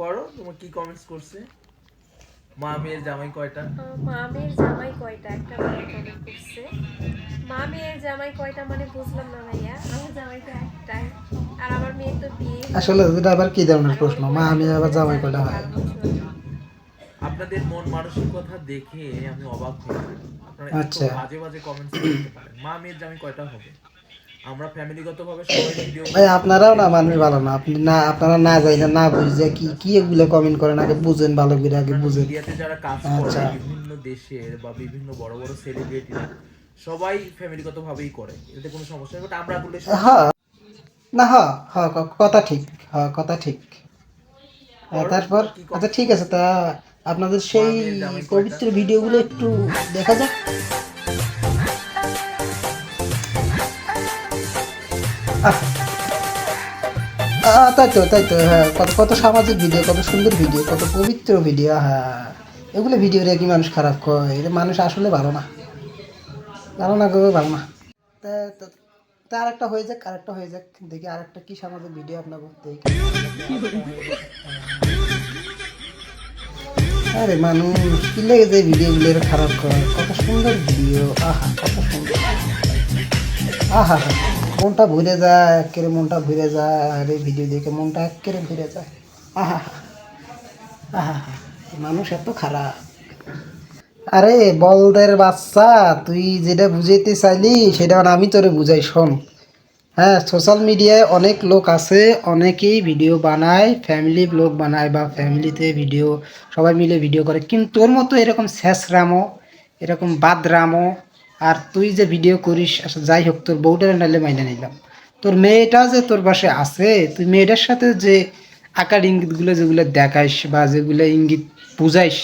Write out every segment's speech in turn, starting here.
পড়ো তোমার কি কমেন্টস করছে। মা মেয়ের জামাই কয়টা? মা মেয়ের জামাই কয়টা একটা ভাইয়া কমেন্ট করছে। মা মেয়ের জামাই কয়টা মানে বুঝলাম না ভাইয়া। আমার জামাই তো একটাই, আর আমার মেয়ে তো বিয়ে আসলে হয়নি। এটা আবার কি ধরনের আর ওর প্রশ্ন, মা কয়টা মেয়ে হচ্ছে আবার না জামাই জানি কয়টা না, হয়? 12 বছর। আপনাদের মন মানসিকতা দেখে আমি অবাক হয়ে যাই। আপনারা এত আচ্ছা বাজে বাজে কমেন্টস করতে পারেন। মা মেয়ের জামাই কয়টা হবে? আমরা ফ্যামিলিগতভাবে সবাই ভিডিও ভাই, করি, আপনারাও না মানুষ সবাই ভালো না, আপনি না, আপনারা না যাই না বুঝে কি কি এগুলো কমেন্ট করেন, আগে বুঝেন, ভালো করে আগে অন্যান্য বুঝেন। মিডিয়াতে যারা কাজ করে আচ্ছা। বিভিন্ন দেশের বা বিভিন্ন বড় বড় সেলিব্রিটিরা সবাই ফ্যামিলিগতভাবেই করে, এতে কোনো সমস্যা নেই। বাট আমরা করলে সমস্যা। হ্যাঁ, না, হ্যাঁ হ্যাঁ, কথা ঠিক, হ্যাঁ কথা ঠিক। পড়ো তারপর তোমার কি আচ্ছা কমেন্টস ঠিক আছে, করছে। তা আপনাদের মা সেই মেয়ের জামাই কয়টা? পবিত্র ভিডিওগুলো একটু দেখা যাক। আহ, তাই তো, তাই তো, হ্যাঁ, কত কত সামাজিক ভিডিও, কত সুন্দর ভিডিও, কত পবিত্র ভিডিও, হ্যাঁ। এগুলো ভিডিও রে কি মানুষ খারাপ কয়? এটা মানুষ আসলে ভালো না, ভালো না গো, ভালো না। তা তা- তা আরেকটা হয়ে যাক, আরেকটা হয়ে যাক, দেখি আরেকটা কি সামাজিক ভিডিও আপনার দেখি, আরেকটা হয়ে যাক। আরে মানুষ কি লেগে যায় ভিডিওগুলো খারাপ করে? কত সুন্দর ভিডিও, আহা কত সুন্দর, আহা হা, মনটা ভরে যায়, একেবারে মনটা ভরে যায়, আরে ভিডিও দেখে মনটা একেবারে ভরে যায়, আহা হা, আহা হা, মানুষ এত খারাপ। আরে বলদের বাচ্চা, তুই যেটা বুঝাইতে চাইলি সেটা আমি তোরে বুঝাই, শোন। হ্যাঁ, সোশ্যাল মিডিয়ায় অনেক লোক আছে, অনেকেই ভিডিও বানায়, ফ্যামিলি ব্লগ বানায় বা ফ্যামিলিতে ভিডিও, সবাই মিলে ভিডিও করে, কিন্তু তোর মতো এরকম স্যাসরামো, এরকম বাদরামো, আর তুই যে ভিডিও করিস, আচ্ছা যাই হোক, তোর বউটারে নাইলে মাইনে নিলাম, তোর মেয়েটা যে তোর পাশে আছে, তুই মেয়েটার সাথে যে আকার ইঙ্গিতগুলো যেগুলো দেখাইস বা যেগুলো ইঙ্গিত বুঝাইস,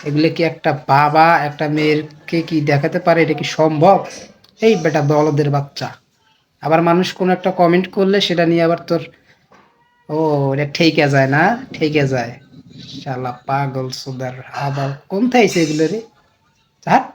এগুলো কি একটা বাবা একটা মেয়েরকে কি দেখাতে পারে? এটা কি সম্ভব? এই বেটা বলদের বাচ্চা, আবার মানুষ কোনো একটা কমেন্ট করলে সেটা নিয়ে আবার তোর, ও, এটা ঠেকে যায় না, ঠেকে যায়, শালা পাগল সুদার, আবার কোন থাইছে এগুলো রে, হাট।